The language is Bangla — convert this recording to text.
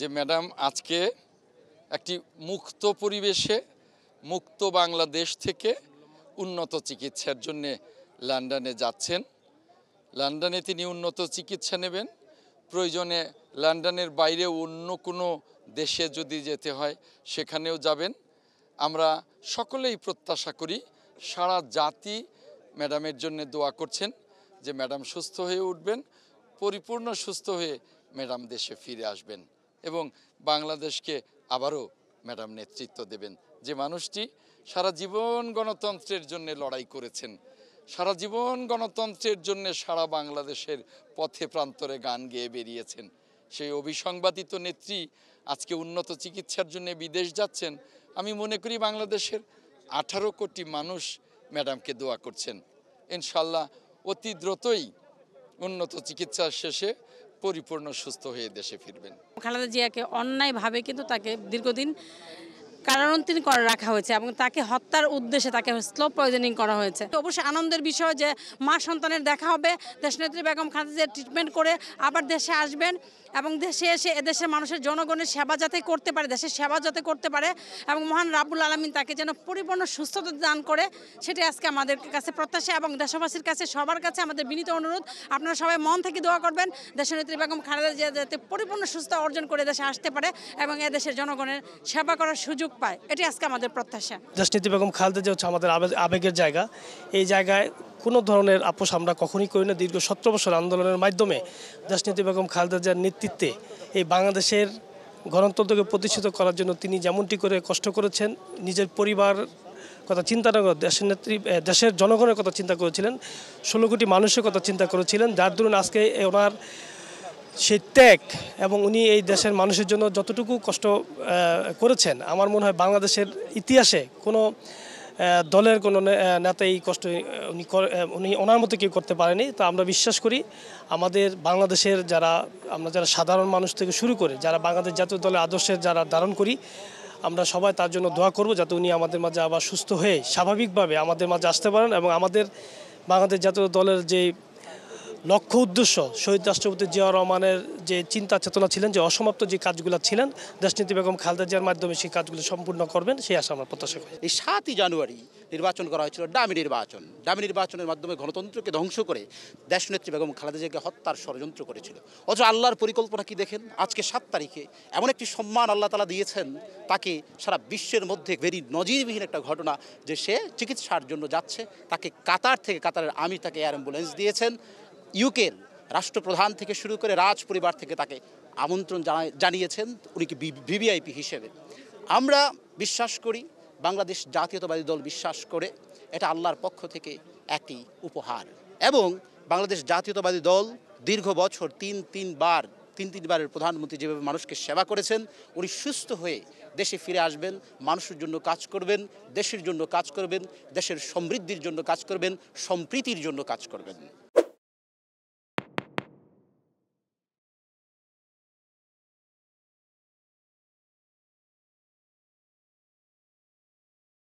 যে ম্যাডাম আজকে একটি মুক্ত পরিবেশে মুক্ত বাংলাদেশ থেকে উন্নত চিকিৎসার জন্যে লন্ডনে যাচ্ছেন। লন্ডনে তিনি উন্নত চিকিৎসা নেবেন, প্রয়োজনে লন্ডনের বাইরে অন্য কোনো দেশে যদি যেতে হয় সেখানেও যাবেন। আমরা সকলেই প্রত্যাশা করি, সারা জাতি ম্যাডামের জন্য দোয়া করছেন যে ম্যাডাম সুস্থ হয়ে উঠবেন, পরিপূর্ণ সুস্থ হয়ে ম্যাডাম দেশে ফিরে আসবেন এবং বাংলাদেশকে আবারও ম্যাডাম নেতৃত্ব দেবেন। যে মানুষটি সারা জীবন গণতন্ত্রের জন্য লড়াই করেছেন, সারা জীবন গণতন্ত্রের জন্য সারা বাংলাদেশের পথে প্রান্তরে গান গেয়ে বেরিয়েছেন, সেই অবিসংবাদিত নেত্রী আজকে উন্নত চিকিৎসার জন্য বিদেশ যাচ্ছেন। আমি মনে করি বাংলাদেশের 18 কোটি মানুষ ম্যাডামকে দোয়া করছেন। ইনশাল্লাহ অতি দ্রুতই উন্নত চিকিৎসা শেষে পরিপূর্ণ সুস্থ হয়ে দেশে ফিরবেন। খালেদা জিয়াকে অন্যায়ভাবে কিন্তু তাকে দীর্ঘদিন কারারুদ্ধ করে রাখা হয়েছে এবং তাকে হত্যার উদ্দেশ্যে তাকে স্লো পয়জনিং করা হয়েছে। অবশ্যই আনন্দের বিষয় যে মা সন্তানের দেখা হবে, দেশনেত্রী বেগম খালেদা জিয়া ট্রিটমেন্ট করে আবার দেশে আসবেন এবং দেশে এসে এদেশের মানুষের জনগণের সেবা যাতে করতে পারে, দেশের সেবা যাতে করতে পারে এবং মহান রাব্বুল আলামিন তাকে যেন পরিপূর্ণ সুস্থতা দান করে, সেটা আজকে আমাদের কাছে প্রত্যাশা এবং দেশবাসীর কাছে সবার কাছে আমাদের বিনীত অনুরোধ, আপনারা সবাই মন থেকে দোয়া করবেন দেশনেত্রী বেগম খালেদা জিয়া যাতে পরিপূর্ণ সুস্থতা অর্জন করে দেশে আসতে পারে এবং এদেশের জনগণের সেবা করার সুযোগ পায়, এটি আজকে আমাদের প্রত্যাশা। দেশনেত্রী বেগম খালেদা জিয়া হচ্ছে আমাদের আবেগের জায়গা। এই জায়গায় কোনো ধরনের আপোষ আমরা কখনই করি না। দীর্ঘ 17 বছর আন্দোলনের মাধ্যমে দেশনেত্রী বেগম খালেদা জিয়ার নেতৃত্বে এই বাংলাদেশের গণতন্ত্রকে প্রতিষ্ঠিত করার জন্য তিনি যেমনটি করে কষ্ট করেছেন, নিজের পরিবার কথা চিন্তা না করে দেশের জনগণের কথা চিন্তা করেছিলেন, 16 কোটি মানুষের কথা চিন্তা করেছিলেন, যার দরুন আজকে ওনার সেই ত্যাগ এবং উনি এই দেশের মানুষের জন্য যতটুকু কষ্ট করেছেন, আমার মনে হয় বাংলাদেশের ইতিহাসে কোনো দলের কোনো নেতা এই কষ্ট উনি ওনার মতো কেউ করতে পারেনি। তো আমরা বিশ্বাস করি আমাদের বাংলাদেশের আমরা যারা সাধারণ মানুষ থেকে শুরু করে যারা বাংলাদেশ জাতীয় দলের আদর্শের যারা ধারণ করি, আমরা সবাই তার জন্য দোয়া করব যাতে উনি আমাদের মাঝে আবার সুস্থ হয়ে স্বাভাবিকভাবে আমাদের মাঝে আসতে পারেন এবং আমাদের বাংলাদেশ জাতীয় দলের যে লক্ষ্য উদ্দেশ্য, শহীদ রাষ্ট্রপতি জিয়াউর রহমানের যে চিন্তা চেতনা ছিলেন, যে অসমাপ্ত যে কাজগুলো ছিলেন, দেশনেত্রী বেগম খালেদা জিয়ার মাধ্যমে সেই কাজগুলো সম্পূর্ণ করবেন, সেই আশা আমরা প্রত্যাশা করি। এই 7ই জানুয়ারি নির্বাচন করা হয়েছিল ডামি নির্বাচনের মাধ্যমে গণতন্ত্রকে ধ্বংস করে দেশনেত্রী বেগম খালেদা জিয়াকে হত্যার ষড়যন্ত্র করেছিল। অথচ আল্লাহর পরিকল্পনা কি দেখেন, আজকে 7 তারিখে এমন একটি সম্মান আল্লাহ তাআলা দিয়েছেন তাকে, সারা বিশ্বের মধ্যে ভেরি নজিরবিহীন একটা ঘটনা যে সে চিকিৎসার জন্য যাচ্ছে, তাকে কাতারের আমির তাকে এয়ার অ্যাম্বুলেন্স দিয়েছেন। ইউকের রাষ্ট্রপ্রধান থেকে শুরু করে রাজ পরিবার থেকে তাকে আমন্ত্রণ জানিয়েছেন উনি কি ভিভিআইপি হিসেবে। আমরা বিশ্বাস করি, বাংলাদেশ জাতীয়তাবাদী দল বিশ্বাস করে এটা আল্লাহর পক্ষ থেকে একটি উপহার এবং বাংলাদেশ জাতীয়তাবাদী দল দীর্ঘ বছর তিনবারের প্রধানমন্ত্রী যেভাবে মানুষকে সেবা করেছেন, উনি সুস্থ হয়ে দেশে ফিরে আসবেন, মানুষের জন্য কাজ করবেন, দেশের জন্য কাজ করবেন, দেশের সমৃদ্ধির জন্য কাজ করবেন, সম্প্রীতির জন্য কাজ করবেন।